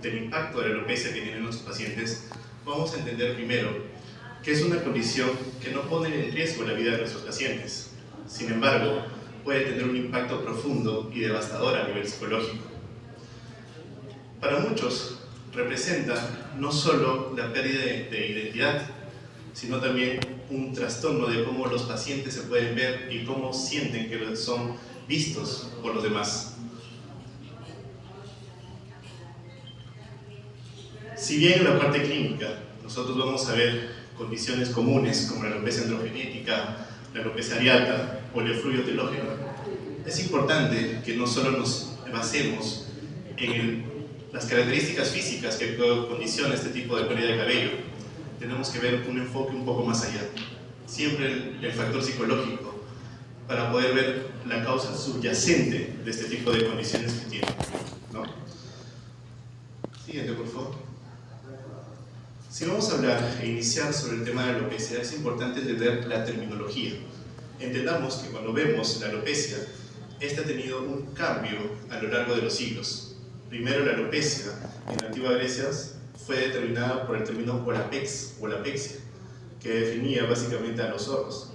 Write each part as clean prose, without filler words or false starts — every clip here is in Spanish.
del impacto de la alopecia que tienen nuestros pacientes, vamos a entender primero que es una condición que no pone en riesgo la vida de nuestros pacientes. Sin embargo, puede tener un impacto profundo y devastador a nivel psicológico. Para muchos, representa no solo la pérdida de identidad, sino también un trastorno de cómo los pacientes se pueden ver y cómo sienten que son vistos por los demás. Si bien en la parte clínica nosotros vamos a ver condiciones comunes como la alopecia androgenética, la alopecia areata o el efluvio telógeno, es importante que no solo nos basemos en las características físicas que condicionan este tipo de pérdida de cabello. Tenemos que ver un enfoque un poco más allá. Siempre el factor psicológico para poder ver la causa subyacente de este tipo de condiciones que tienen, ¿no? Siguiente, por favor. Si vamos a hablar e iniciar sobre el tema de la alopecia, es importante entender la terminología. Entendamos que cuando vemos la alopecia, esta ha tenido un cambio a lo largo de los siglos. Primero, la alopecia en la antigua Grecia fue determinada por el término olapex o olapexia, que definía básicamente a los zorros.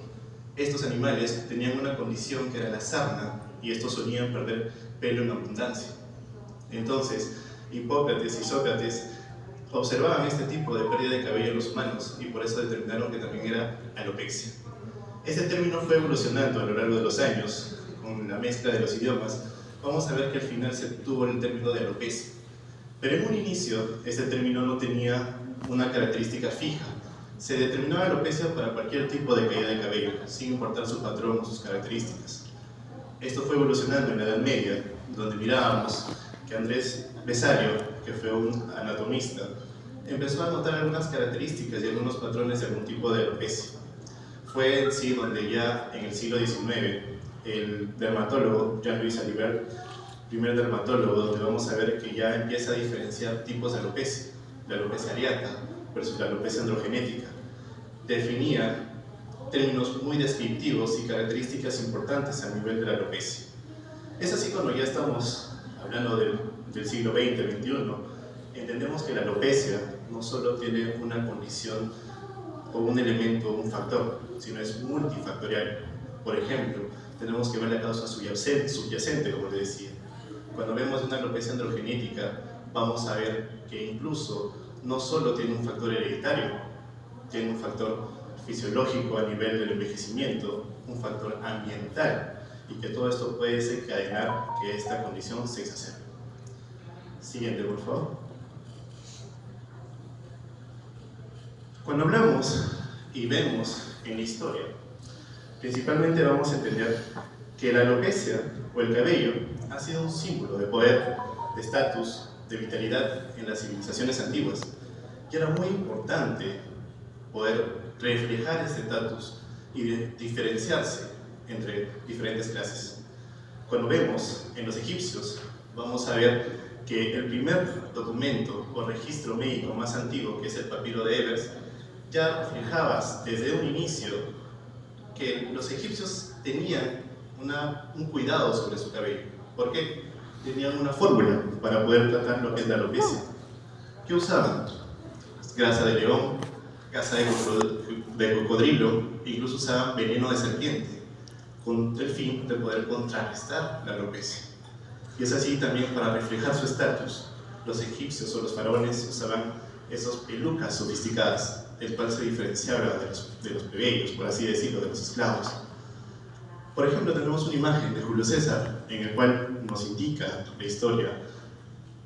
Estos animales tenían una condición que era la sarna y estos solían perder pelo en abundancia. Entonces, Hipócrates y Sócrates observaban este tipo de pérdida de cabello en los humanos y por eso determinaron que también era alopexia. Este término fue evolucionando a lo largo de los años con la mezcla de los idiomas. Vamos a ver que al final se tuvo el término de alopecia. Pero en un inicio, este término no tenía una característica fija. Se determinaba alopecia para cualquier tipo de caída de cabello, sin importar su patrón o sus características. Esto fue evolucionando en la Edad Media, donde mirábamos que Andrés Besario, que fue un anatomista, empezó a notar algunas características y algunos patrones de algún tipo de alopecia. Fue en sí donde ya en el siglo XIX, el dermatólogo Jean-Louis Alibert, primer dermatólogo, donde vamos a ver que ya empieza a diferenciar tipos de alopecia, la alopecia areata versus la alopecia androgenética. Definía términos muy descriptivos y características importantes a nivel de la alopecia. Es así cuando ya estamos hablando del siglo XX, XXI, entendemos que la alopecia no solo tiene una condición o un elemento, un factor, sino es multifactorial. Por ejemplo, tenemos que ver la causa subyacente, como te decía. Cuando vemos una alopecia androgenética, vamos a ver que incluso no solo tiene un factor hereditario, tiene un factor fisiológico a nivel del envejecimiento, un factor ambiental, y que todo esto puede desencadenar que esta condición se exacerbe. Siguiente, por favor. Cuando hablamos y vemos en la historia, principalmente vamos a entender que la alopecia o el cabello ha sido un símbolo de poder, de estatus, de vitalidad en las civilizaciones antiguas. Y era muy importante poder reflejar este estatus y diferenciarse entre diferentes clases. Cuando vemos en los egipcios, vamos a ver que el primer documento o registro médico más antiguo, que es el papiro de Ebers, ya reflejaba desde un inicio que los egipcios tenían un cuidado sobre su cabello. ¿Por qué? Tenían una fórmula para poder tratar lo que es la alopecia. ¿Qué usaban? Grasa de león, grasa de cocodrilo, incluso usaban veneno de serpiente, con el fin de poder contrarrestar la alopecia. Y es así también para reflejar su estatus. Los egipcios o los faraones usaban esas pelucas sofisticadas, el cual se diferenciaba de los plebeyos, por así decirlo, de los esclavos. Por ejemplo, tenemos una imagen de Julio César, en el cual nos indica la historia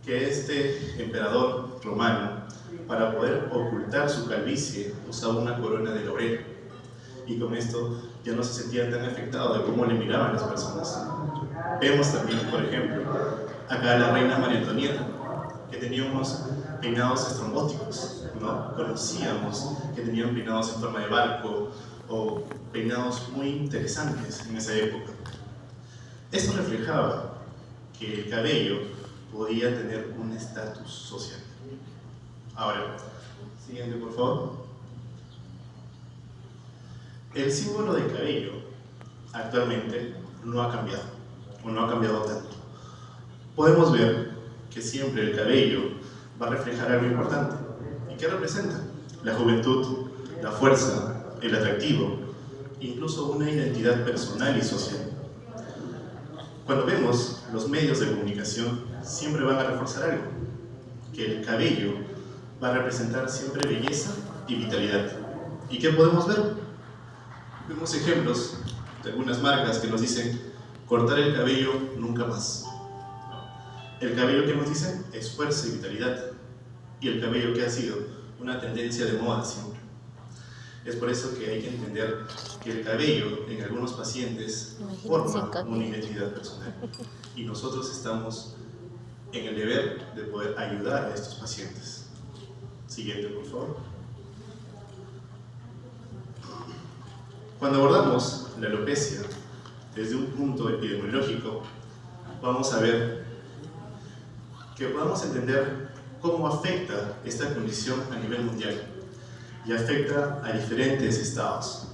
que este emperador romano, para poder ocultar su calvicie, usaba una corona de laurel, y con esto ya no se sentía tan afectado de cómo le miraban las personas. Vemos también, por ejemplo, acá a la reina María Antonieta, que tenía unos peinados estrombóticos, ¿no? Conocíamos que tenían peinados en forma de barco o peinados muy interesantes en esa época. Esto reflejaba que el cabello podía tener un estatus social. Ahora, siguiente por favor. El símbolo del cabello actualmente no ha cambiado, o no ha cambiado tanto. Podemos ver que siempre el cabello va a reflejar algo importante. ¿Y qué representa? La juventud, la fuerza, el atractivo, incluso una identidad personal y social. Cuando vemos los medios de comunicación, siempre van a reforzar algo, que el cabello va a representar siempre belleza y vitalidad. ¿Y qué podemos ver? Vemos ejemplos de algunas marcas que nos dicen cortar el cabello nunca más. El cabello que nos dicen es fuerza y vitalidad, y el cabello que ha sido una tendencia de moda siempre. Es por eso que hay que entender que el cabello en algunos pacientes forma una identidad personal, y nosotros estamos en el deber de poder ayudar a estos pacientes. Siguiente, por favor. Cuando abordamos la alopecia desde un punto epidemiológico, vamos a ver que podamos entender cómo afecta esta condición a nivel mundial y afecta a diferentes estados.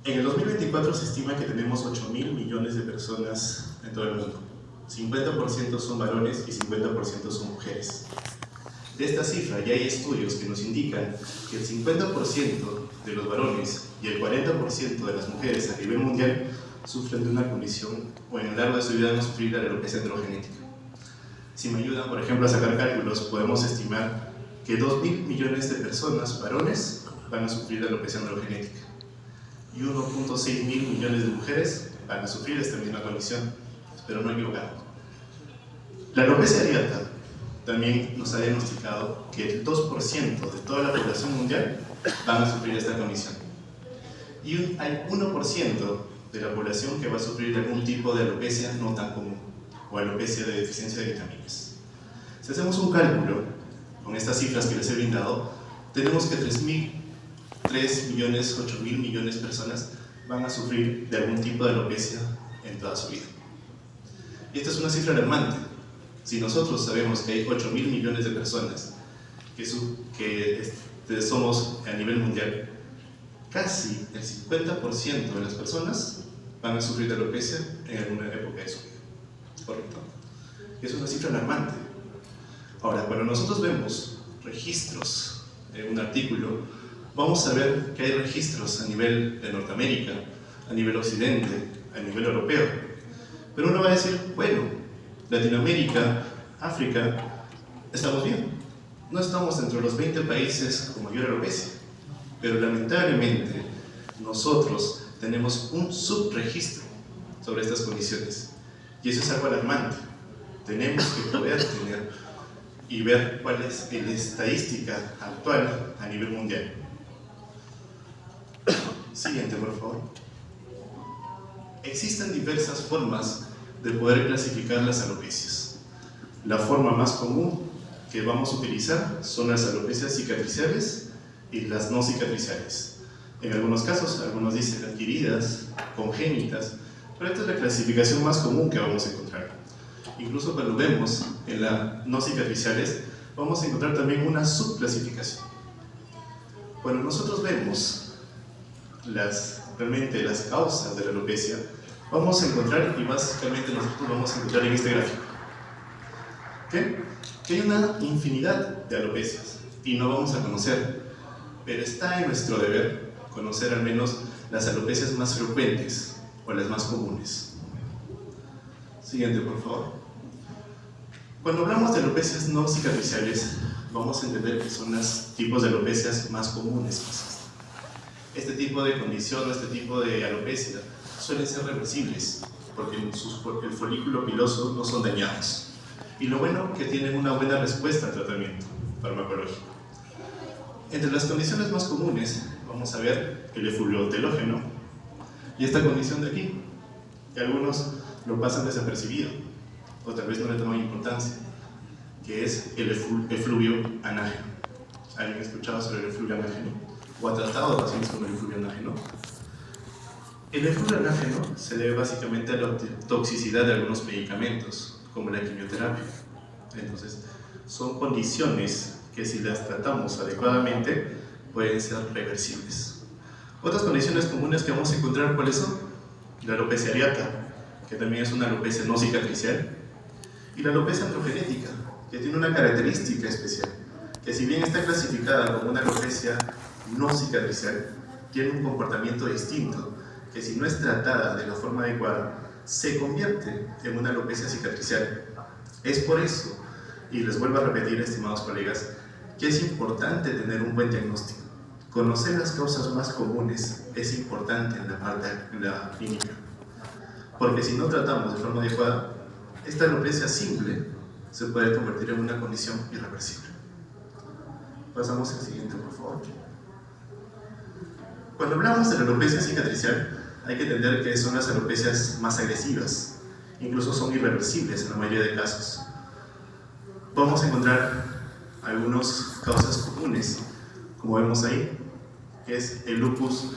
En el 2024 se estima que tenemos 8.000 millones de personas en todo el mundo. 50% son varones y 50% son mujeres. De esta cifra ya hay estudios que nos indican que el 50% de los varones y el 40% de las mujeres a nivel mundial sufren de una condición o en el largo de su vida van a sufrir la alopecia androgenética. Si me ayudan, por ejemplo, a sacar cálculos, podemos estimar que 2.000 millones de personas, varones, van a sufrir de alopecia androgenética y 1.6 mil millones de mujeres van a sufrir esta misma condición. Espero no equivocarme. La alopecia areata también nos ha diagnosticado que el 2% de toda la población mundial van a sufrir esta condición. Y hay 1% de la población que va a sufrir algún tipo de alopecia no tan común, o alopecia de deficiencia de vitaminas. Si hacemos un cálculo con estas cifras que les he brindado, tenemos que 3 millones, 8.000 millones de personas van a sufrir de algún tipo de alopecia en toda su vida. Y esta es una cifra alarmante. Si nosotros sabemos que hay 8.000 millones de personas que somos a nivel mundial, casi el 50% de las personas van a sufrir de alopecia en alguna época de su vida. ¿Correcto? Es una cifra alarmante. Ahora, cuando nosotros vemos registros en un artículo, vamos a ver que hay registros a nivel de Norteamérica, a nivel occidente, a nivel europeo. Pero uno va a decir, bueno, Latinoamérica, África, estamos bien. No estamos entre los 20 países con mayor alopecia, pero lamentablemente nosotros tenemos un subregistro sobre estas condiciones. Y eso es algo alarmante. Tenemos que poder tener y ver cuál es la estadística actual a nivel mundial. Siguiente, por favor. Existen diversas formas de poder clasificar las alopecias. La forma más común que vamos a utilizar son las alopecias cicatriciales y las no cicatriciales. En algunos casos, algunos dicen adquiridas, congénitas, pero esta es la clasificación más común que vamos a encontrar. Incluso cuando vemos en las no cicatriciales, vamos a encontrar también una subclasificación. Cuando nosotros vemos realmente las causas de la alopecia, vamos a encontrar, y básicamente nosotros vamos a encontrar en este gráfico, que hay una infinidad de alopecias y no vamos a conocer, pero está en nuestro deber conocer al menos las alopecias más frecuentes o las más comunes. Siguiente, por favor. Cuando hablamos de alopecias no cicatriciales, vamos a entender que son los tipos de alopecias más comunes. Este tipo de condición, este tipo de alopecia suelen ser reversibles porque el folículo piloso no son dañados. Y lo bueno que tienen una buena respuesta al tratamiento farmacológico. Entre las condiciones más comunes vamos a ver el efluvio telógeno y esta condición de aquí, que algunos lo pasan desapercibido o tal vez no le toman importancia, que es el efluvio anágeno. ¿Alguien ha escuchado sobre el efluvio anágeno? ¿O ha tratado pacientes con el efluvio anágeno? El efluvio anágeno se debe básicamente a la toxicidad de algunos medicamentos, como la quimioterapia. Entonces, son condiciones que si las tratamos adecuadamente pueden ser reversibles. Otras condiciones comunes que vamos a encontrar, ¿cuáles son? La alopecia areata, que también es una alopecia no cicatricial, y la alopecia androgenética, que tiene una característica especial, que si bien está clasificada como una alopecia no cicatricial, tiene un comportamiento distinto, que si no es tratada de la forma adecuada, se convierte en una alopecia cicatricial. Es por eso, y les vuelvo a repetir, estimados colegas, que es importante tener un buen diagnóstico. Conocer las causas más comunes es importante en la clínica, porque si no tratamos de forma adecuada, esta alopecia simple se puede convertir en una condición irreversible. Pasamos al siguiente, por favor. Cuando hablamos de la alopecia cicatricial, hay que entender que son las alopecias más agresivas, incluso son irreversibles en la mayoría de casos. Vamos a encontrar algunas causas comunes, como vemos ahí, que es el lupus